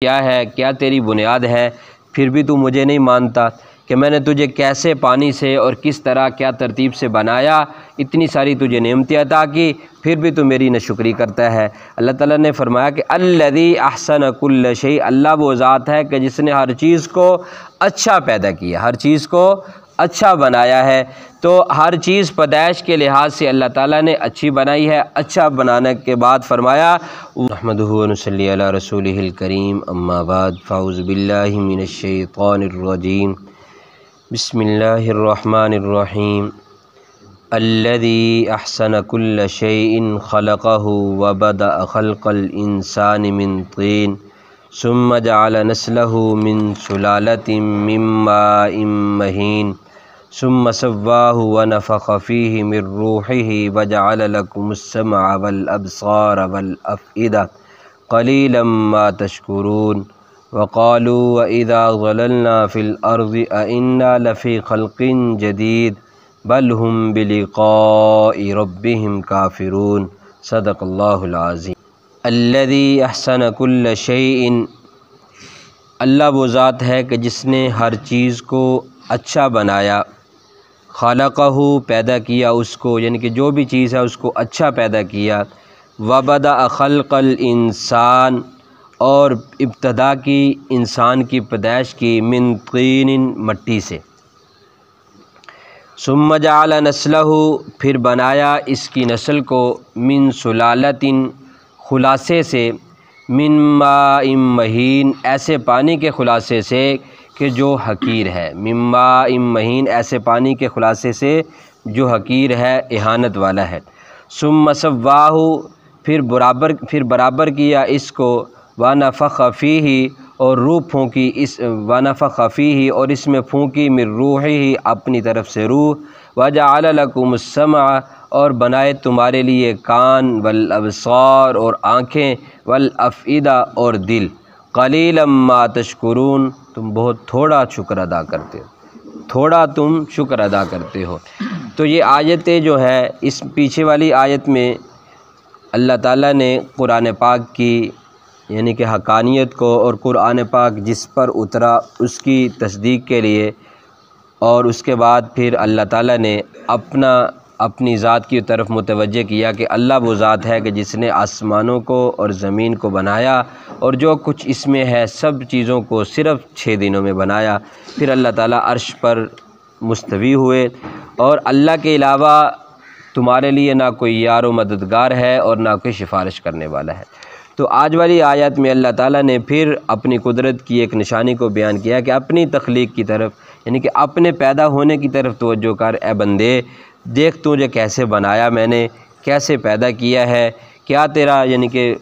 کیا ہے، کیا تیری بنیاد ہے، پھر بھی تو مجھے نہیں مانتا کہ میں نے تجھے کیسے پانی سے اور کس طرح کیا ترتیب سے بنایا، اتنی ساری تجھے نعمتیں عطا کی، پھر بھی تو میری ناشکری کرتا ہے۔ اللہ تعالیٰ نے فرمایا کہ الذی احسن کل شیء، اللہ وہ ذات ہے کہ جس نے ہر چیز کو اچھا پیدا کیا، ہر چیز کو اچھا بنایا ہے۔ تو ہر چیز پیدائش کے لحاظ سے اللہ تعالیٰ نے اچھی بنائی ہے۔ اچھا بنانے کے بعد فرمایا نحمدہ و نصلی علی رسولہ الکریم، اما بعد فاعوذ باللہ من الشیطان الرجیم، بسم اللہ الرحمن الرحیم۔ الذی احسن کل شیء خلقہ وبدأ خلق الانسان من طین ثم جعل نسلہ من سلالۃ من ماء مہین ثم سواہ ونفخ فیہ من روحہ وجعل لکم السمع والابصار والافئدہ قلیلا ما تشکرون۔ وقالوا وإذا ضللنا في الأرض أئنا لفي خلق جديد بل هم بلقاء ربهم كافرون۔ صدق اللہ العظیم۔ الذی احسن کل شیء، اللہ وہ ذات ہے کہ جس نے ہر چیز کو اچھا بنایا، خلقہ پیدا کیا اس کو، یعنی کہ جو بھی چیز ہے اس کو اچھا پیدا کیا، وبدأ خلق الانسان، اور ابتدا کی انسان کی پیدائش کی، من طین مٹی سے، ثم جعل نسلہ پھر بنایا اس کی نسل کو، من سلالۃ خلاصے سے، من ماء مہین ایسے پانی کے خلاصے سے کہ جو حقیر ہے، من ماء مہین ایسے پانی کے خلاصے سے جو حقیر ہے، اہانت والا ہے، ثم سواہ پھر برابر کیا اس کو، ونفخ فیہ اور روح پھونکی اس، ونفخ فیہ اور اس میں پھونکی، من روحہ اپنی طرف سے روح، وجعل لکم السمع اور بنائے تمہارے لیے کان، والابصار اور آنکھیں، والافئدہ اور دل، قلیلا ما تشکرون تم بہت تھوڑا شکر ادا کرتے ہو، تھوڑا تم شکر ادا کرتے ہو۔ تو یہ آیتیں جو ہے، اس پیچھے والی آیت میں اللہ تعالیٰ نے قرآن پاک کی یعنی کہ حقانیت کو اور قرآن پاک جس پر اترا اس کی تصدیق کے لیے، اور اس کے بعد پھر اللہ تعالیٰ نے اپنی ذات کی طرف متوجہ کیا کہ اللہ وہ ذات ہے کہ جس نے آسمانوں کو اور زمین کو بنایا، اور جو کچھ اس میں ہے سب چیزوں کو صرف 6 دنوں میں بنایا۔ پھر اللہ تعالیٰ عرش پر مستوی ہوئے، اور اللہ کے علاوہ تمہارے لیے نہ کوئی یار و مددگار ہے اور نہ کوئی سفارش کرنے والا ہے۔ تو آج والی آیت میں اللہ تعالیٰ نے پھر اپنی قدرت کی ایک نشانی کو بیان کیا کہ اپنی تخلیق کی طرف، یعنی کہ اپنے پیدا ہونے کی طرف توجہ کر، اے بندے دیکھ تجھے کیسے بنایا میں نے، کیسے پیدا کیا ہے، کیا تیرا یعنی کہ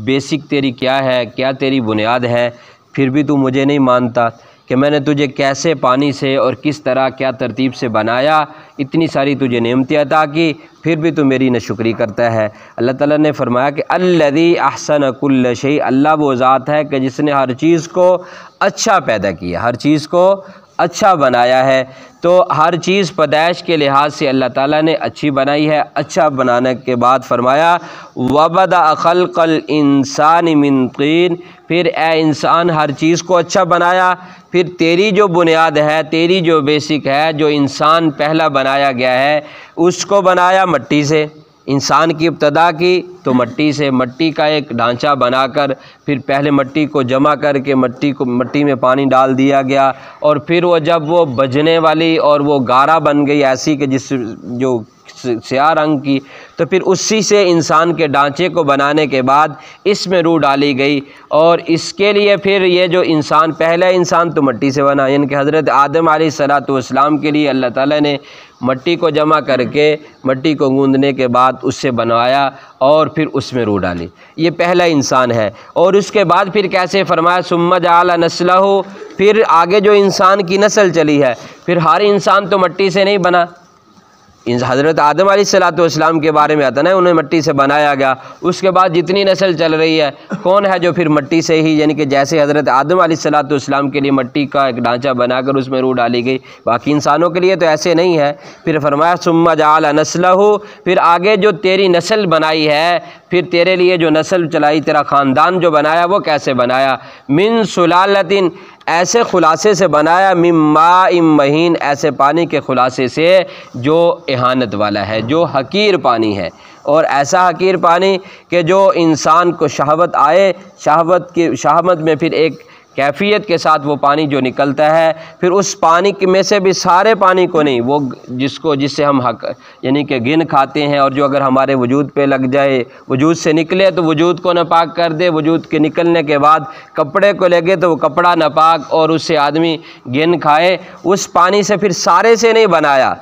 بیسک تیری کیا ہے، کیا تیری بنیاد ہے، پھر بھی تو مجھے نہیں مانتا کہ میں نے تجھے کیسے پانی سے اور کس طرح کیا ترتیب سے بنایا، اتنی ساری تجھے نعمتیں عطا کی، پھر بھی تو میری ناشکری کرتا ہے۔ اللہ تعالیٰ نے فرمایا کہ الذی احسن کل شیء، اللہ وہ ذات ہے کہ جس نے ہر چیز کو اچھا پیدا کیا، ہر چیز کو اچھا بنایا ہے۔ تو ہر چیز پیدائش کے لحاظ سے اللہ تعالیٰ نے اچھی بنائی ہے۔ اچھا بنانے کے بعد فرمایا وَبَدَأَ خَلْقَ الْإِنسَانِ مِنْ طِينٍ، پھر اے انسان ہر چیز کو اچھا بنایا، پھر تیری جو بنیاد ہے، تیری جو بیسک ہے، جو انسان پہلا بنایا گیا ہے، اس کو بنایا مٹی سے۔ انسان کی ابتدا کی تو مٹی سے، مٹی کا ایک ڈھانچہ بنا کر، پھر پہلے مٹی کو جمع کر کے مٹی میں پانی ڈال دیا گیا، اور پھر وہ جب وہ بجنے والی اور وہ گارا بن گئی ایسی کہ جو سیاہ رنگ کی، تو پھر اسی سے انسان کے ڈھانچے کو بنانے کے بعد اس میں روح ڈالی گئی، اور اس کے لیے پھر یہ جو انسان، پہلا انسان تو مٹی سے بنا، یعنی کہ حضرت آدم علیہ السلام کے لیے اللہ تعالیٰ نے مٹی کو جمع کر کے، مٹی کو گوندنے کے بعد اس سے بنوایا اور پھر اس میں روح ڈالی، یہ پہلا انسان ہے۔ اور اس کے بعد پھر کیسے فرمایا ثم جعل نسلہ، پھر آگے جو انسان کی نسل چلی ہے، پھر ہر انسان تو مٹی سے نہیں بنا، حضرت آدم علیہ السلام کے بارے میں آتا نا، انہیں مٹی سے بنایا گیا، اس کے بعد جتنی نسل چل رہی ہے کون ہے جو پھر مٹی سے ہی، یعنی کہ جیسے حضرت آدم علیہ السلام کے لیے مٹی کا ایک ڈھانچہ بنا کر اس میں روح ڈالی گئی، باقی انسانوں کے لیے تو ایسے نہیں ہے۔ پھر فرمایا ثم جعل نسلہ، پھر آگے جو تیری نسل بنائی ہے، پھر تیرے لیے جو نسل چلائی، تیرا خاندان جو بنایا وہ کیسے بنایا؟ من سلالۃ، ایسے خلاصے سے بنایا، من ماء مہین، ایسے پانی کے خلاصے سے جو اہانت والا ہے، جو حقیر پانی ہے، اور ایسا حقیر پانی کہ جو انسان کو شہوت آئے، شہوت میں پھر ایک کیفیت کے ساتھ وہ پانی جو نکلتا ہے، پھر اس پانی میں سے بھی سارے پانی کو نہیں، وہ جس سے ہم یعنی کہ گن کھاتے ہیں، اور جو اگر ہمارے وجود پہ لگ جائے، وجود سے نکلے تو وجود کو ناپاک کر دے، وجود کے نکلنے کے بعد کپڑے کو لگے تو وہ کپڑا ناپاک اور اس سے آدمی گن کھائے، اس پانی سے پھر سارے سے نہیں بنایا،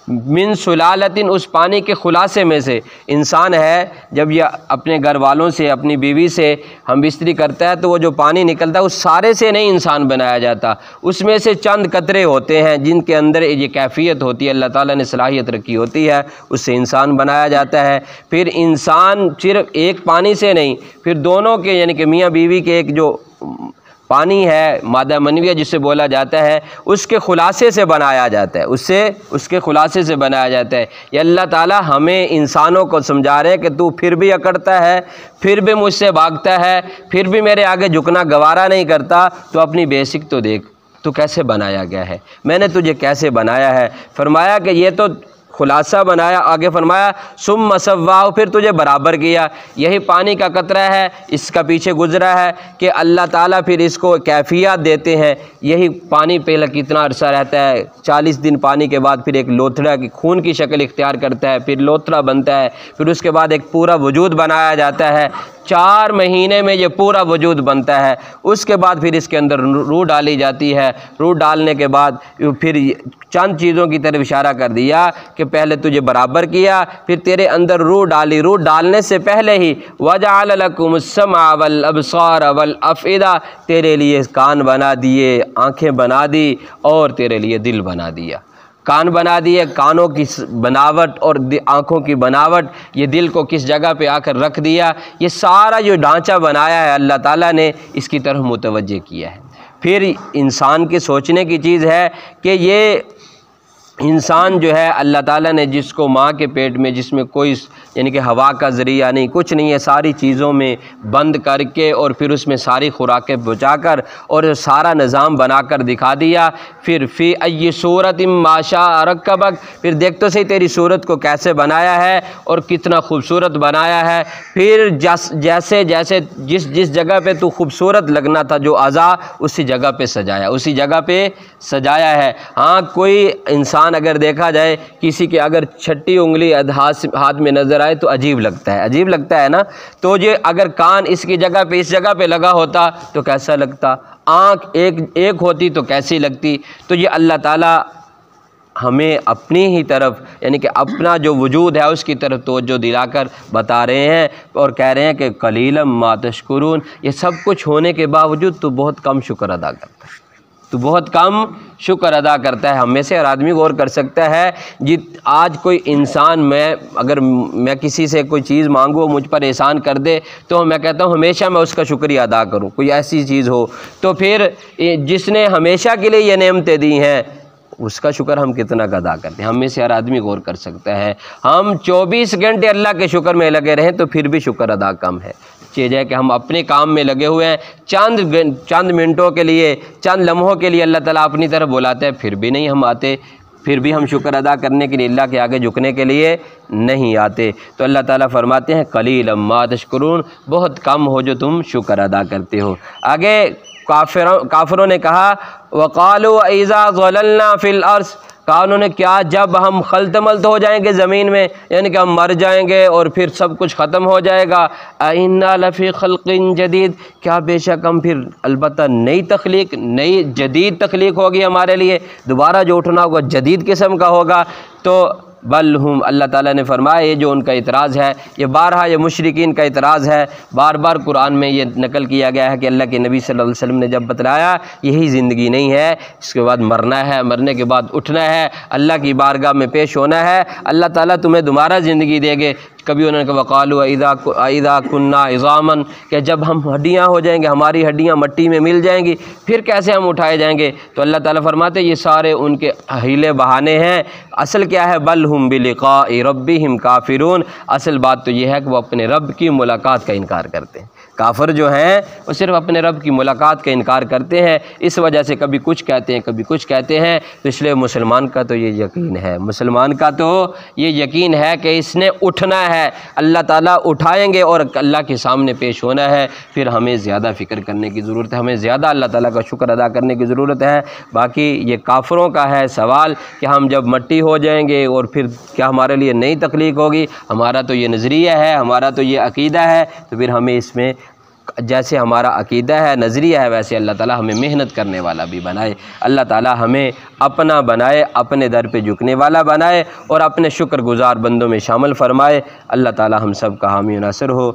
من سلالۃ، اس پانی کے خلاصے میں سے۔ انسان ہے جب یہ اپنے گھر والوں سے، اپنی بیوی سے ہم بستری کرتا ہے تو وہ جو پانی نکلتا ہے اس سارے سے نہیں انسان بنایا جاتا، اس میں سے چند قطرے ہوتے ہیں جن کے اندر یہ کیفیت ہوتی ہے، اللہ تعالیٰ نے صلاحیت رکھی ہوتی ہے، اس سے انسان بنایا جاتا ہے۔ پھر انسان صرف ایک پانی سے نہیں، پھر دونوں کے یعنی کہ میاں بیوی کے ایک جو پانی ہے، مادہ منویہ جسے بولا جاتا ہے، اس کے خلاصے سے بنایا جاتا ہے، اس کے خلاصے سے بنایا جاتا ہے۔ یہ اللہ تعالیٰ ہمیں انسانوں کو سمجھا رہے ہیں کہ تو پھر بھی اکڑتا ہے، پھر بھی مجھ سے بھاگتا ہے، پھر بھی میرے آگے جھکنا گوارا نہیں کرتا، تو اپنی بیسک تو دیکھ، تو کیسے بنایا گیا ہے، میں نے تجھے کیسے بنایا ہے۔ فرمایا کہ یہ تو خلاصہ بنایا، آگے فرمایا ثم سواہ، پھر تجھے برابر کیا۔ یہی پانی کا قطرہ ہے، اس کا پیچھے گزرا ہے کہ اللہ تعالیٰ پھر اس کو کیفیات دیتے ہیں۔ یہی پانی پہلے کتنا عرصہ رہتا ہے، 40 دن پانی کے بعد پھر ایک لوتھڑا کی خون کی شکل اختیار کرتا ہے، پھر لوتھڑا بنتا ہے، پھر اس کے بعد ایک پورا وجود بنایا جاتا ہے، 4 مہینے میں یہ پورا وجود بنتا ہے۔ اس کے بعد پھر اس کے اندر روح ڈالی جاتی ہے، روح ڈالنے کے بعد پھر چند چیزوں کی طرف اشارہ کر دیا کہ پہلے تجھے برابر کیا، پھر تیرے اندر روح ڈالی، روح ڈالنے سے پہلے ہی وَجَعَلَ لَكُمُ السَّمْعَ وَالْأَبْصَارَ وَالْأَفْئِدَةَ، تیرے لیے کان بنا دیے، آنکھیں بنا دی، اور تیرے لیے دل بنا دیا۔ کان بنا دیے، کانوں کی بناوٹ اور آنکھوں کی بناوٹ، یہ دل کو کس جگہ پہ آ کر رکھ دیا، یہ سارا جو ڈھانچہ بنایا ہے اللہ تعالیٰ نے اس کی طرف متوجہ کیا ہے۔ پھر انسان کے سوچنے کی چیز ہے کہ یہ انسان جو ہے اللہ تعالیٰ نے جس کو ماں کے پیٹ میں، جس میں کوئی یعنی کہ ہوا کا ذریعہ نہیں، کچھ نہیں ہے، ساری چیزوں میں بند کر کے اور پھر اس میں ساری خوراکیں پہنچا کر اور سارا نظام بنا کر دکھا دیا، پھر فی ای صورت ما شاء رکبک، پھر دیکھ تو صحیح تیری صورت کو کیسے بنایا ہے اور کتنا خوبصورت بنایا ہے، پھر جیسے جیسے جس جگہ پہ تو خوبصورت لگنا تھا جو اعضاء، اسی جگہ پہ سجایا، اسی جگہ پہ سجایا ہے۔ ہاں کوئی انسان اگر دیکھا جائے، کسی کے اگر چھٹی انگلی ہاتھ میں نظر آئے تو عجیب لگتا ہے نا، تو یہ اگر کان اس کی جگہ پہ اس جگہ پہ لگا ہوتا تو کیسا لگتا، آنکھ ایک ہوتی تو کیسی لگتی۔ تو یہ اللہ تعالیٰ ہمیں اپنی ہی طرف یعنی کہ اپنا جو وجود ہے اس کی طرف توجہ دلا کر بتا رہے ہیں اور کہہ رہے ہیں کہ قلیلا ما تشکرون، یہ سب کچھ ہونے کے باوجود تو بہت کم شکر ادا کرتا ہے، تو بہت کم شکر ادا کرتا ہے۔ ہم میں سے ہر آدمی غور کر سکتا ہے، آج کوئی انسان اگر میں کسی سے کوئی چیز مانگوں، وہ مجھ پر احسان کر دے تو میں کہتا ہوں ہمیشہ میں اس کا شکریہ ادا کروں، کوئی ایسی چیز ہو تو پھر جس نے ہمیشہ کے لیے یہ نعمتیں دی ہیں اس کا شکر ہم کتنا ادا کرتے ہیں۔ ہم میں سے ہر آدمی غور کر سکتا ہے، ہم 24 گھنٹے اللہ کے شکر میں لگے رہیں تو پھر بھی شکر ادا کم ہے۔ چیز ہے کہ ہم اپنے کام میں لگے ہوئے ہیں، چند منٹوں کے لیے، چند لمحوں کے لیے اللہ تعالیٰ اپنی طرف بلاتے ہیں، پھر بھی نہیں ہم آتے، پھر بھی ہم شکر ادا کرنے کے لیے اللہ کے آگے جھکنے کے لیے نہیں آتے۔ تو اللہ تعالیٰ فرماتے ہیں قلیلا ما تشکرون، بہت کم ہو جو تم شکر ادا کرتے ہو۔ آگے کافروں نے کہا وَقَالُوا اِذَا ضَلَلْنَا فِي الْأَرْضِ، کہا انہوں نے کیا جب ہم خلط ملط ہو جائیں گے زمین میں، یعنی کہ ہم مر جائیں گے اور پھر سب کچھ ختم ہو جائے گا، اِنَّا لَفِي خَلْقٍ جَدِيدٍ، کیا بے شک ہم پھر البتہ نئی جدید تخلیق ہوگی ہمارے لیے، دوبارہ جو اٹھنا ہوگا جدید قسم کا ہوگا۔ تو بل ہم، اللہ تعالیٰ نے فرمایا یہ جو ان کا اعتراض ہے، یہ بارہا یہ مشرکین کا اعتراض ہے، بار بار قرآن میں یہ نقل کیا گیا ہے کہ اللہ کے نبی صلی اللہ علیہ وسلم نے جب بتلایا یہی زندگی نہیں ہے، اس کے بعد مرنا ہے، مرنے کے بعد اٹھنا ہے، اللہ کی بارگاہ میں پیش ہونا ہے، اللہ تعالیٰ تمہیں دوبارہ زندگی دے گے۔ کبھی انہوں نے کہا وقالوا اذا كنا عظاما، کہ جب ہم ہڈیاں ہو جائیں گے، ہماری ہڈیاں مٹی میں مل جائیں گی، پھر کیسے ہم اٹھائے جائیں گے؟ تو اللہ تعالیٰ فرماتے یہ سارے ان کے حیلے بہانے ہیں، اصل کیا ہے؟ بل ہم بلقاء ربہم کافرون، اصل بات تو یہ ہے کہ وہ اپنے رب کی ملاقات کا انکار کرتے ہیں۔ کافر جو ہیں وہ صرف اپنے رب کی ملاقات کا انکار کرتے ہیں، اس وجہ سے کبھی کچھ کہتے ہیں کبھی کچھ کہتے ہیں۔ تو اس لیے مسلمان کا تو یہ یقین ہے، مسلمان کا تو یہ یقین ہے کہ اس نے اٹھنا ہے، اللہ تعالیٰ اٹھائیں گے اور اللہ کے سامنے پیش ہونا ہے۔ پھر ہمیں زیادہ فکر کرنے کی ضرورت ہے، ہمیں زیادہ اللہ تعالیٰ کا شکر ادا کرنے کی ضرورت ہے۔ باقی یہ کافروں کا ہے سوال کہ ہم جب مٹی ہو جائیں گے اور پھر کیا ہمارے لیے نئی تخلیق ہوگی؟ ہمارا تو یہ نظریہ ہے، ہمارا تو یہ عقیدہ ہے، تو پھر ہمیں اس میں جیسے ہمارا عقیدہ ہے، نظریہ ہے، ویسے اللہ تعالیٰ ہمیں محنت کرنے والا بھی بنائے۔ اللہ تعالیٰ ہمیں اپنا بنائے، اپنے در پہ جھکنے والا بنائے اور اپنے شکر گزار بندوں میں شامل فرمائے۔ اللہ تعالیٰ ہم سب کا حامی و ناصر ہو۔